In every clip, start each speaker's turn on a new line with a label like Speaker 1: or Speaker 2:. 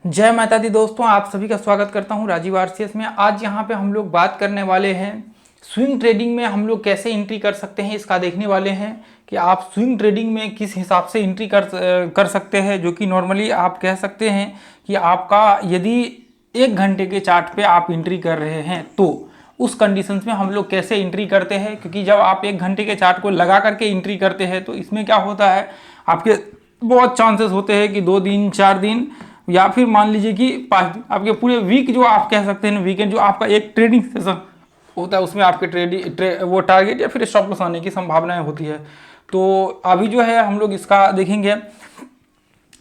Speaker 1: जय माता दी दोस्तों, आप सभी का स्वागत करता हूं राजीव आरसीएस में। आज यहां पे हम लोग बात करने वाले हैं स्विंग ट्रेडिंग में हम लोग कैसे एंट्री कर सकते हैं। इसका देखने वाले हैं कि आप स्विंग ट्रेडिंग में किस हिसाब से एंट्री कर सकते हैं, जो कि नॉर्मली आप कह सकते हैं कि आपका यदि 1 घंटे के चार्ट पे आप एंट्री कर रहे हैं तो उस कंडीशंस में हम लोग कैसे एंट्री करते हैं। क्योंकि जब आप 1 घंटे के चार्ट को लगा करके एंट्री करते हैं तो इसमें क्या होता है, आपके बहुत चांसेस होते हैं कि 2 दिन 4 दिन या फिर मान लीजिए कि 5 दिन, आपके पूरे वीक जो आप कह सकते हैं वीकेंड जो आपका एक ट्रेडिंग सेशन होता है उसमें आपके वो टारगेट या फिर स्टॉप लॉस आने की संभावनाएं होती है। तो अभी जो है हम लोग इसका देखेंगे।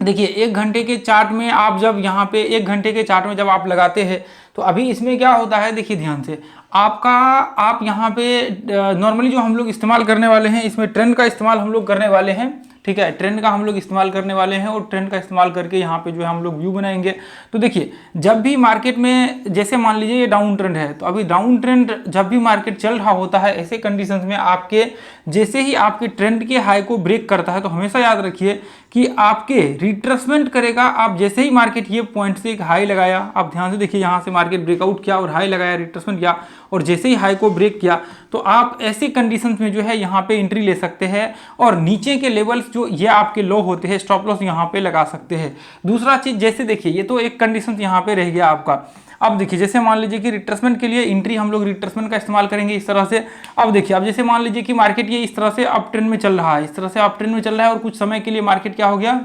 Speaker 1: देखिए 1 घंटे के चार्ट में आप जब यहाँ पे 1 घंटे के चार्ट में जब आप लगाते हैं तो अभी इसमें क्या होता है, देखिए ध्यान से आप यहाँ पे नॉर्मली जो हम लोग इस्तेमाल करने वाले हैं इसमें ट्रेंड का इस्तेमाल हम लोग करने वाले हैं। ठीक है, ट्रेंड का हम लोग इस्तेमाल करने वाले हैं और ट्रेंड का इस्तेमाल करके यहाँ पे जो है हम लोग व्यू बनाएंगे। तो देखिए जब भी मार्केट में जैसे मान लीजिए ये डाउन ट्रेंड है, तो अभी डाउन ट्रेंड जब भी मार्केट चल रहा होता है ऐसे कंडीशंस में आपके जैसे ही आपके ट्रेंड के हाई को ब्रेक करता है तो हमेशा याद रखिए कि आपके रिट्रेसमेंट करेगा। आप जैसे ही मार्केट ये पॉइंट से एक हाई लगाया, आप ध्यान से देखिए यहाँ से मार्केट ब्रेकआउट किया और हाई लगाया, रिट्रेसमेंट किया और जैसे ही हाई को ब्रेक किया तो आप ऐसे कंडीशंस में जो है यहाँ पे एंट्री ले सकते हैं और नीचे के लेवल्स जो ये आपके लो होते हैं स्टॉप लॉस यहाँ पे लगा सकते हैं। दूसरा चीज जैसे देखिए ये तो एक कंडीशन यहाँ पे रह गया आपका। अब देखिए जैसे मान लीजिए कि रिट्रेसमेंट के लिए एंट्री हम लोग रिट्रेसमेंट का इस्तेमाल करेंगे इस तरह से। अब देखिए अब जैसे मान लीजिए कि मार्केट ये इस तरह से अप ट्रेंड में चल रहा है, इस तरह से अप ट्रेंड में चल रहा है और कुछ समय के लिए मार्केट क्या हो गया,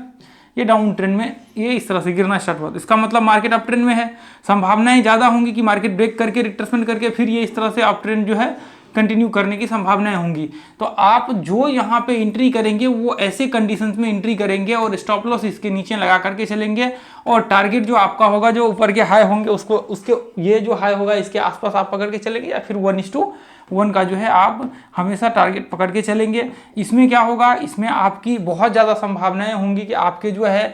Speaker 1: ये डाउन ट्रेंड में ये इस तरह से गिरना स्टार्ट हुआ। इसका मतलब मार्केट अप ट्रेंड में है, संभावनाएं ज़्यादा होंगी कि मार्केट ब्रेक करके रिट्रेसमेंट करके फिर ये इस तरह से अप ट्रेंड जो है कंटिन्यू करने की संभावनाएं होंगी। तो आप जो यहाँ पे एंट्री करेंगे वो ऐसे कंडीशंस में एंट्री करेंगे और स्टॉप लॉस इसके नीचे लगा करके चलेंगे और टारगेट जो आपका होगा जो ऊपर के हाई होंगे उसको उसके ये जो हाई होगा इसके आसपास आप पकड़ के चलेंगे या फिर 1:1 का जो है आप हमेशा टारगेट पकड़ के चलेंगे। इसमें क्या होगा, इसमें आपकी बहुत ज़्यादा संभावनाएं होंगी कि आपके जो है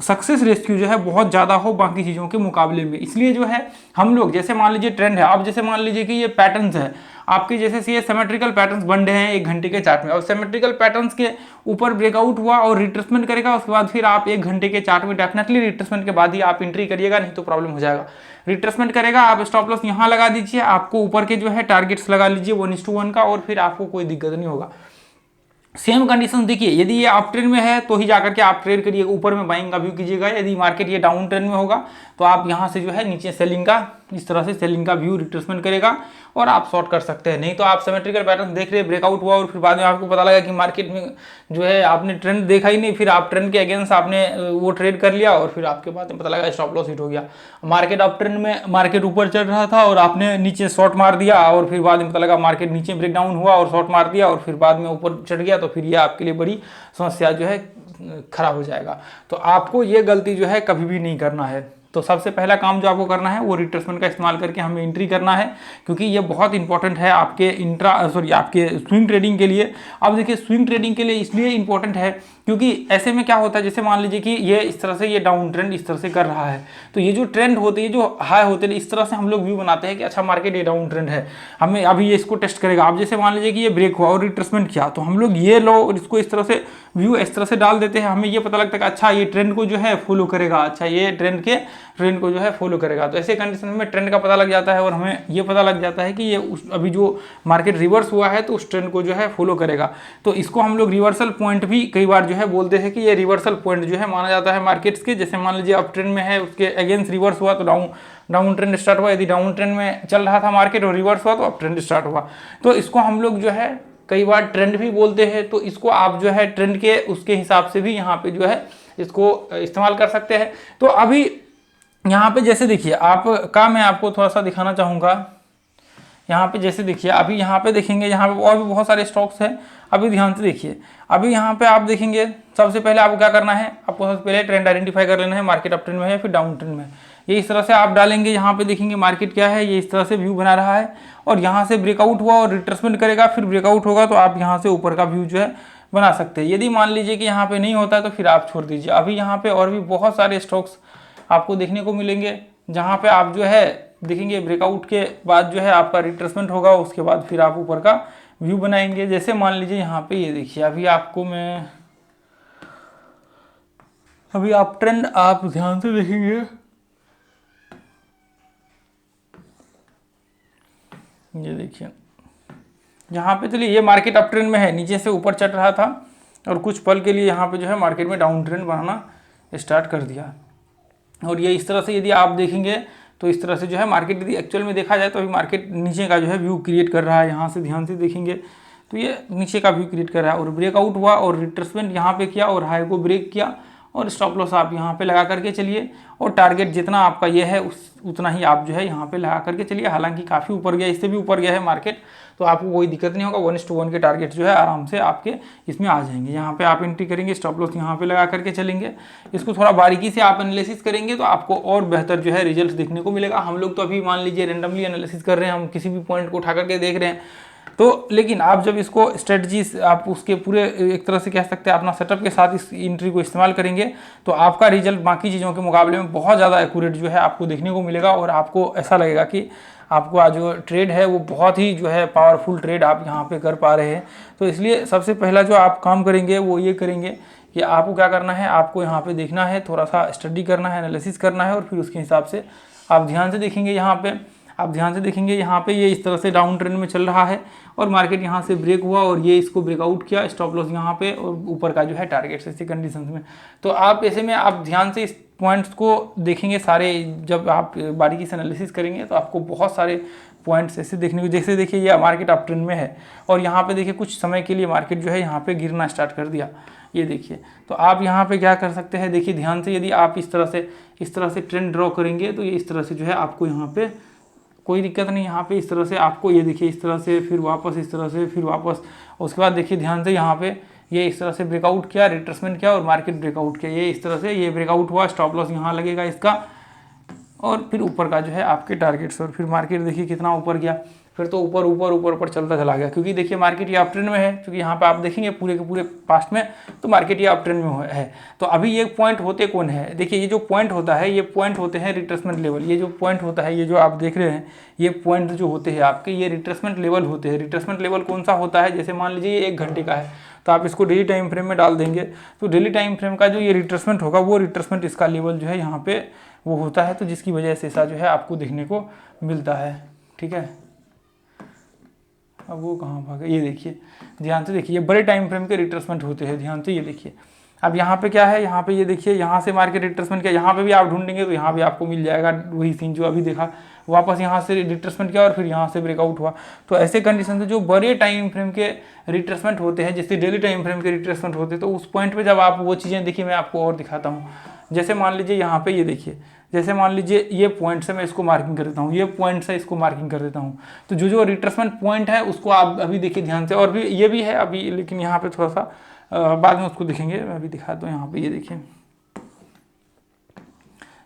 Speaker 1: सक्सेस रेशियो जो है बहुत ज़्यादा हो बाकी चीज़ों के मुकाबले में। इसलिए जो है हम लोग जैसे मान लीजिए ट्रेंड है, अब जैसे मान लीजिए कि ये पैटर्न्स है आपके, जैसे ये सिमेट्रिकल पैटर्न्स बन रहे हैं 1 घंटे के चार्ट में और सिमेट्रिकल पैटर्न्स के ऊपर ब्रेकआउट हुआ और रिट्रेसमेंट करेगा, उसके बाद फिर आप 1 घंटे के चार्ट में डेफिनेटली रिट्रेसमेंट के बाद ही आप एंट्री करिएगा, नहीं तो प्रॉब्लम हो जाएगा। रिट्रेसमेंट करेगा, आप स्टॉप लॉस यहाँ लगा दीजिए, आपको ऊपर के जो है टारगेट्स लगा लीजिए 1:1 का और फिर आपको कोई दिक्कत नहीं होगा। सेम कंडीशन देखिए, यदि ये अप ट्रेंड में है तो ही जाकर के आप ट्रेड करिएगा, ऊपर में बाइंग का व्यू कीजिएगा। यदि मार्केट ये डाउन ट्रेंड में होगा तो आप यहाँ से जो है नीचे सेलिंग का इस तरह से सेलिंग का व्यू रिट्रेसमेंट करेगा और आप शॉर्ट कर सकते हैं। नहीं तो आप सिमेट्रिकल पैटर्न देख रहे ब्रेकआउट हुआ और फिर बाद में आपको पता लगा कि मार्केट में जो है आपने ट्रेंड देखा ही नहीं, फिर आप ट्रेंड के अगेंस्ट आपने वो ट्रेड कर लिया और फिर आपके बाद में पता लगा स्टॉप लॉस हिट हो गया। मार्केट अप ट्रेंड में मार्केट ऊपर चल रहा था और आपने नीचे शॉर्ट मार दिया और फिर बाद में पता लगा मार्केट नीचे ब्रेकडाउन हुआ और शॉर्ट मार दिया और फिर बाद में ऊपर चढ़ गया, तो फिर ये आपके लिए बड़ी समस्या जो है खराब हो जाएगा। तो आपको ये गलती जो है कभी भी नहीं करना है। तो सबसे पहला काम जो आपको करना है वो रिट्रेसमेंट का इस्तेमाल करके हमें एंट्री करना है, क्योंकि ये बहुत इंपॉर्टेंट है आपके आपके स्विंग ट्रेडिंग के लिए। अब देखिए स्विंग ट्रेडिंग के लिए इसलिए इंपॉर्टेंट है क्योंकि ऐसे में क्या होता है, जैसे मान लीजिए कि ये इस तरह से ये डाउन ट्रेंड इस तरह से कर रहा है, तो ये जो ट्रेंड होते हैं जो हाई होते हैं इस तरह से हम लोग व्यू बनाते हैं कि अच्छा मार्केट ये डाउन ट्रेंड है, हमें अभी ये इसको टेस्ट करेगा। अब जैसे मान लीजिए कि ये ब्रेक हुआ और रिट्रेसमेंट किया तो हम लोग ये लो और इसको इस तरह से व्यू इस तरह से डाल देते हैं, हमें ये पता लगता है कि अच्छा ये ट्रेंड को जो है फॉलो करेगा, अच्छा ये ट्रेंड को जो है फॉलो करेगा। तो ऐसे कंडीशन में ट्रेंड का पता लग जाता है और हमें ये पता लग जाता है कि ये अभी जो मार्केट रिवर्स हुआ है तो उस ट्रेंड को जो है फॉलो करेगा। तो इसको हम लोग रिवर्सल पॉइंट भी कई बार जो है बोलते हैं कि ये रिवर्सल पॉइंट जो है माना जाता है मार्केट्स के। जैसे मान लीजिए अप ट्रेंड में है उसके अगेंस्ट रिवर्स हुआ तो डाउन ट्रेंड स्टार्ट हुआ, यदि डाउन ट्रेंड में चल रहा था मार्केट और रिवर्स हुआ तो अप ट्रेंड स्टार्ट हुआ। तो इसको हम लोग जो है कई बार ट्रेंड भी बोलते हैं, तो इसको आप जो है ट्रेंड के उसके हिसाब से भी यहाँ पे जो है इसको इस्तेमाल कर सकते हैं। तो अभी यहाँ पे जैसे देखिए आपका मैं आपको थोड़ा सा दिखाना चाहूँगा। यहाँ पे जैसे देखिए अभी यहाँ पे देखेंगे, यहाँ पे और भी बहुत सारे स्टॉक्स हैं। अभी ध्यान से देखिए, अभी यहाँ पे आप देखेंगे सबसे पहले आपको क्या करना है, आपको सबसे पहले ट्रेंड आइडेंटिफाई कर लेना है, मार्केट अप ट्रेंड में है फिर डाउन ट्रेंड में। ये इस तरह से आप डालेंगे, यहाँ पे देखेंगे मार्केट क्या है, ये इस तरह से व्यू बना रहा है और यहाँ से ब्रेकआउट हुआ और रिट्रेसमेंट करेगा, फिर ब्रेकआउट होगा तो आप यहाँ से ऊपर का व्यू जो है बना सकते हैं। यदि मान लीजिए कि यहाँ पे नहीं होता है तो फिर आप छोड़ दीजिए। अभी यहाँ पे और भी बहुत सारे स्टॉक्स आपको देखने को मिलेंगे जहाँ पे आप जो है देखेंगे ब्रेकआउट के बाद जो है आपका रिट्रेसमेंट होगा, उसके बाद फिर आप ऊपर का व्यू बनाएंगे। जैसे मान लीजिए यहाँ पे ये देखिए, अभी आपको मैं अभी आप ट्रेंड आप ध्यान से देखेंगे, ये देखिए यहाँ पे चलिए ये मार्केट अप ट्रेंड में है, नीचे से ऊपर चढ़ रहा था और कुछ पल के लिए यहाँ पे जो है मार्केट में डाउन ट्रेंड बनाना स्टार्ट कर दिया। और ये इस तरह से यदि आप देखेंगे तो इस तरह से जो है मार्केट यदि एक्चुअल में देखा जाए तो अभी मार्केट नीचे का जो है व्यू क्रिएट कर रहा है। यहाँ से ध्यान से देखेंगे तो ये नीचे का व्यू क्रिएट कर रहा है और ब्रेकआउट हुआ और रिट्रेसमेंट यहाँ पे किया और हाई को ब्रेक किया और स्टॉप लॉस आप यहाँ पे लगा करके चलिए और टारगेट जितना आपका ये है उतना ही आप जो है यहाँ पे लगा करके चलिए। हालांकि काफ़ी ऊपर गया, इससे भी ऊपर गया है मार्केट, तो आपको कोई दिक्कत नहीं होगा। 1:1 के टारगेट जो है आराम से आपके इसमें आ जाएंगे। यहाँ पे आप एंट्री करेंगे, स्टॉप लॉस यहाँ पे लगा करके चलेंगे। इसको थोड़ा बारीकी से आप एनालिसिस करेंगे तो आपको और बेहतर जो है रिजल्ट देखने को मिलेगा। हम लोग तो अभी मान लीजिए रेंडमली एनालिसिस कर रहे हैं, हम किसी भी पॉइंट को उठा करके देख रहे हैं तो, लेकिन आप जब इसको स्ट्रेटजी आप उसके पूरे एक तरह से कह सकते हैं अपना सेटअप के साथ इस एंट्री को इस्तेमाल करेंगे तो आपका रिजल्ट बाकी चीज़ों के मुकाबले में बहुत ज़्यादा एक्यूरेट जो है आपको देखने को मिलेगा और आपको ऐसा लगेगा कि आपको आज जो ट्रेड है वो बहुत ही जो है पावरफुल ट्रेड आप यहाँ पे कर पा रहे हैं। तो इसलिए सबसे पहला जो आप काम करेंगे वो ये करेंगे कि आपको क्या करना है, आपको यहाँ पे देखना है, थोड़ा सा स्टडी करना है, एनालिसिस करना है और फिर उसके हिसाब से आप ध्यान से देखेंगे। यहाँ पे आप ध्यान से देखेंगे यहाँ पे ये इस तरह से डाउन ट्रेंड में चल रहा है और मार्केट यहाँ से ब्रेक हुआ और ये इसको ब्रेकआउट किया, स्टॉप लॉस यहाँ पे और ऊपर का जो है टारगेट ऐसी कंडीशंस में। तो आप ऐसे में आप ध्यान से इस पॉइंट्स को देखेंगे सारे, जब आप बारीकी से एनालिसिस करेंगे तो आपको बहुत सारे पॉइंट्स ऐसे देखने को, जैसे देखिए ये मार्केट अप ट्रेंड में है और यहाँ पे देखिए कुछ समय के लिए मार्केट जो है यहाँ पे गिरना स्टार्ट कर दिया, ये देखिए। तो आप यहाँ पे क्या कर सकते हैं, देखिए ध्यान से, यदि आप इस तरह से ट्रेंड ड्रॉ करेंगे तो ये इस तरह से जो है आपको यहाँ पे कोई दिक्कत नहीं। यहाँ पे इस तरह से आपको ये देखिए इस तरह से, फिर वापस इस तरह से, फिर वापस, उसके बाद देखिए ध्यान से यहाँ पे ये इस तरह से ब्रेकआउट किया, रिट्रेसमेंट किया और मार्केट ब्रेकआउट किया, ये इस तरह से ये ब्रेकआउट हुआ, स्टॉप लॉस यहाँ लगेगा इसका और फिर ऊपर का जो है आपके टारगेट्स। और फिर मार्केट देखिए कितना ऊपर गया, फिर तो ऊपर ऊपर ऊपर ऊपर चलता चला गया, क्योंकि देखिए मार्केट ये अप ट्रेंड में है। क्योंकि यहाँ पे आप देखेंगे पूरे के पूरे पास्ट में तो मार्केट ये अप ट्रेंड में है। तो अभी ये पॉइंट होते कौन है, देखिए ये जो पॉइंट होता है ये पॉइंट होते हैं रिट्रेसमेंट लेवल। ये जो पॉइंट होता है, ये जो आप देख रहे हैं ये पॉइंट जो होते हैं आपके, ये रिट्रेसमेंट लेवल होते हैं। रिट्रेसमेंट लेवल कौन सा होता है, जैसे मान लीजिए ये 1 घंटे का है तो आप इसको डेली टाइम फ्रेम में डाल देंगे तो डेली टाइम फ्रेम का जो ये रिट्रेसमेंट होगा वो रिट्रेसमेंट इसका लेवल जो है यहाँ पे वो होता है, तो जिसकी वजह से ऐसा जो है आपको देखने को मिलता है। ठीक है, अब वो कहाँ भागा, ये देखिए ध्यान से देखिए, ये बड़े टाइम फ्रेम के रिट्रेसमेंट होते हैं, ध्यान से ये देखिए। अब यहाँ पे क्या है, यहाँ पे ये देखिए यहाँ से मार्केट रिट्रेसमेंट किया, यहाँ पे भी आप ढूंढेंगे तो यहाँ भी आपको मिल जाएगा वही सीन जो अभी देखा, वापस यहाँ से रिट्रेसमेंट किया और फिर यहाँ से ब्रेकआउट हुआ। तो ऐसे कंडीशन से जो बड़े टाइम फ्रेम के रिट्रेसमेंट होते हैं, जैसे डेली टाइम फ्रेम के रिट्रेसमेंट होते हैं, तो उस पॉइंट पे जब आप वो चीज़ें देखिए, मैं आपको और दिखाता हूँ। जैसे मान लीजिए यहाँ पे ये देखिए, जैसे मान लीजिए ये पॉइंट से मैं इसको मार्किंग कर देता हूँ, ये पॉइंट से इसको मार्किंग कर देता हूँ, तो जो रिट्रेसमेंट पॉइंट है उसको आप अभी देखिए ध्यान से। और भी ये भी है अभी, लेकिन यहाँ पे थोड़ा सा बाद में उसको देखेंगे, मैं अभी दिखाता हूँ। यहाँ पे ये देखिए,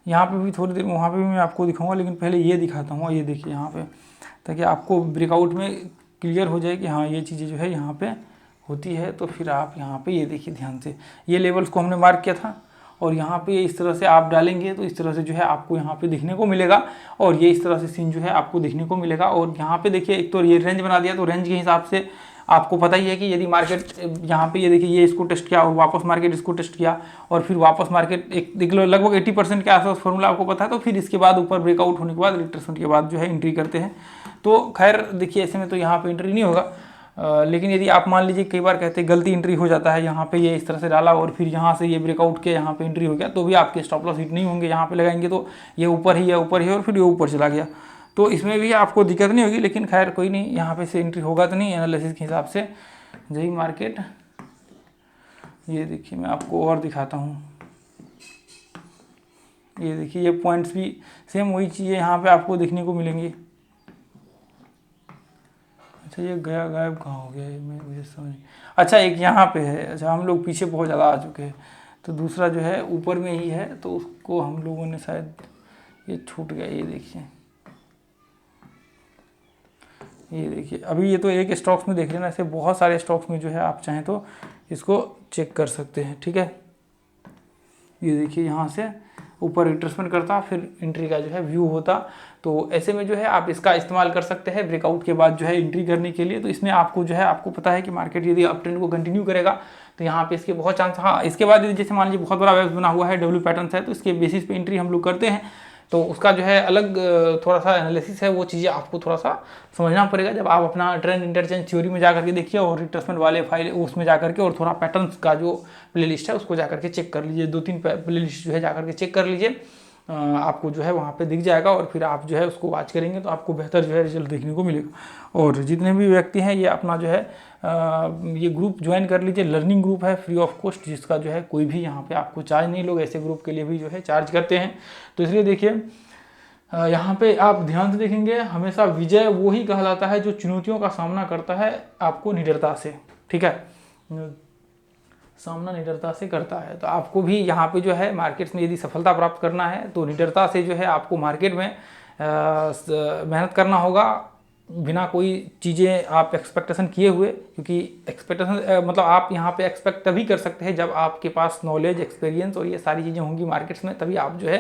Speaker 1: यहाँ पे भी थोड़ी देर, वहाँ पे भी मैं आपको दिखाऊंगा, लेकिन पहले ये दिखाता हूँ। ये देखिए यहाँ पे, ताकि आपको ब्रेकआउट में क्लियर हो जाए कि हाँ ये चीज़ें जो है यहाँ पे होती है। तो फिर आप यहाँ पे ये देखिए ध्यान से, ये लेवल्स को हमने मार्क किया था और यहाँ पे इस तरह से आप डालेंगे तो इस तरह से जो है आपको यहाँ पे देखने को मिलेगा और ये इस तरह से सीन जो है आपको देखने को मिलेगा। और यहाँ पे देखिए एक तो ये रेंज बना दिया, तो रेंज के हिसाब से आपको पता ही है कि यदि मार्केट यहाँ पे ये देखिए ये इसको टेस्ट किया और वापस मार्केट इसको टेस्ट किया और फिर वापस मार्केट एक देख लो लगभग 80% के आसपास फॉर्मूला आपको पता है, तो फिर इसके बाद ऊपर ब्रेकआउट होने के बाद रिट्रेसमेंट के बाद जो है एंट्री करते हैं। तो खैर देखिए ऐसे में तो यहाँ पे एंट्री नहीं होगा, लेकिन यदि आप मान लीजिए कई बार कहते हैं गलती एंट्री हो जाता है, यहाँ पे ये इस तरह से डाला और फिर यहाँ से ये ब्रेकआउट किया, यहाँ पे एंट्री हो गया, तो भी आपके स्टॉप लॉस हिट नहीं होंगे। यहाँ पे लगाएंगे तो ये ऊपर ही है, ऊपर ही और फिर ये ऊपर चला गया, तो इसमें भी आपको दिक्कत नहीं होगी। लेकिन खैर कोई नहीं, यहाँ पे से एंट्री होगा तो नहीं एनालिसिस के हिसाब से। जय मार्केट, ये देखिए मैं आपको और दिखाता हूँ, ये देखिए ये पॉइंट्स भी सेम वही चीज़ें यहाँ पे आपको देखने को मिलेंगी। अच्छा ये गया गायब कहाँ हो गया, मैं मुझे समझ, अच्छा एक यहाँ पे है। अच्छा हम लोग पीछे बहुत ज़्यादा आ चुके हैं, तो दूसरा जो है ऊपर में ही है, तो उसको हम लोगों ने शायद ये छूट गया। ये देखिए, ये देखिए अभी ये तो एक स्टॉक्स में देख रहे हैं ना, ऐसे बहुत सारे स्टॉक्स में जो है आप चाहें तो इसको चेक कर सकते हैं। ठीक है, ये देखिए यहाँ से ऊपर रिट्रेसमेंट करता, फिर एंट्री का जो है व्यू होता। तो ऐसे में जो है आप इसका इस्तेमाल कर सकते हैं ब्रेकआउट के बाद जो है एंट्री करने के लिए। तो इसमें आपको जो है, आपको पता है कि मार्केट यदि अप ट्रेंड को कंटिन्यू करेगा तो यहाँ पे इसके बहुत चांस, हाँ इसके बाद यदि जैसे मान लीजिए बहुत बड़ा वेव्स बना हुआ है, डब्ल्यू पैटर्न है, तो इसके बेसिस पे एंट्री हम लोग करते हैं। तो उसका जो है अलग थोड़ा सा एनालिसिस है, वो चीज़ें आपको थोड़ा सा समझना पड़ेगा जब आप अपना ट्रेंड इंटरचेंज थ्योरी में जाकर के देखिए और रिट्रेसमेंट वाले फाइल उसमें जाकर के, और थोड़ा पैटर्न्स का जो प्लेलिस्ट है उसको जाकर के चेक कर लीजिए, 2-3 प्लेलिस्ट जो है जाकर के चेक कर लीजिए, आपको जो है वहाँ पे दिख जाएगा और फिर आप जो है उसको वॉच करेंगे तो आपको बेहतर जो है रिजल्ट देखने को मिलेगा। और जितने भी व्यक्ति हैं ये अपना जो है ये ग्रुप ज्वाइन कर लीजिए, लर्निंग ग्रुप है फ्री ऑफ कॉस्ट, जिसका जो है कोई भी यहाँ पे आपको चार्ज नहीं, लोग ऐसे ग्रुप के लिए भी जो है चार्ज करते हैं। तो इसलिए देखिए यहाँ पे आप ध्यान से देखेंगे, हमेशा विजय वो ही कहलाता है जो चुनौतियों का सामना करता है आपको निडरता से, ठीक है, सामना निडरता से करता है। तो आपको भी यहाँ पे जो है मार्केट्स में यदि सफलता प्राप्त करना है तो निडरता से जो है आपको मार्केट में मेहनत करना होगा, बिना कोई चीज़ें आप एक्सपेक्टेशन किए हुए, क्योंकि एक्सपेक्टेशन मतलब आप यहाँ पे एक्सपेक्ट तभी कर सकते हैं जब आपके पास नॉलेज, एक्सपीरियंस और ये सारी चीज़ें होंगी मार्केट्स में, तभी आप जो है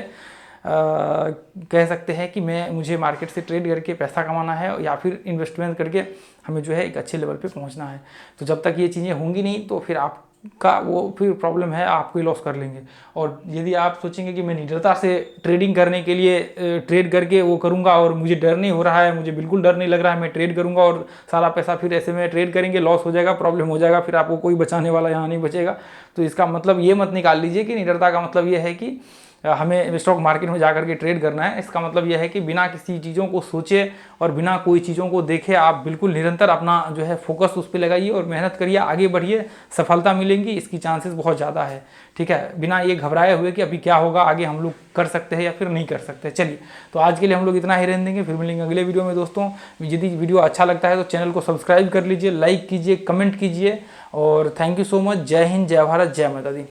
Speaker 1: कह सकते हैं कि मुझे मार्केट से ट्रेड करके पैसा कमाना है या फिर इन्वेस्टमेंट करके हमें जो है एक अच्छे लेवल पे पहुंचना है। तो जब तक ये चीज़ें होंगी नहीं तो फिर आपका वो फिर प्रॉब्लम है, आपको लॉस कर लेंगे। और यदि आप सोचेंगे कि मैं निडरता से ट्रेडिंग करने के लिए ट्रेड करके वो करूँगा और मुझे डर नहीं हो रहा है, मुझे बिल्कुल डर नहीं लग रहा है, मैं ट्रेड करूँगा और सारा पैसा फिर ऐसे में ट्रेड करेंगे, लॉस हो जाएगा, प्रॉब्लम हो जाएगा, फिर आपको कोई बचाने वाला यहाँ नहीं बचेगा। तो इसका मतलब ये मत निकाल लीजिए कि निडरता का मतलब ये है कि हमें स्टॉक मार्केट में जाकर के ट्रेड करना है। इसका मतलब यह है कि बिना किसी चीज़ों को सोचे और बिना कोई चीज़ों को देखे आप बिल्कुल निरंतर अपना जो है फोकस उस पर लगाइए और मेहनत करिए, आगे बढ़िए, सफलता मिलेंगी, इसकी चांसेस बहुत ज़्यादा है, ठीक है, बिना ये घबराए हुए कि अभी क्या होगा, आगे हम लोग कर सकते हैं या फिर नहीं कर सकते। चलिए, तो आज के लिए हम लोग इतना ही रहने देंगे, फिर मिलेंगे अगले वीडियो में। दोस्तों यदि वीडियो अच्छा लगता है तो चैनल को सब्सक्राइब कर लीजिए, लाइक कीजिए, कमेंट कीजिए और थैंक यू सो मच। जय हिंद, जय भारत, जय माता दी।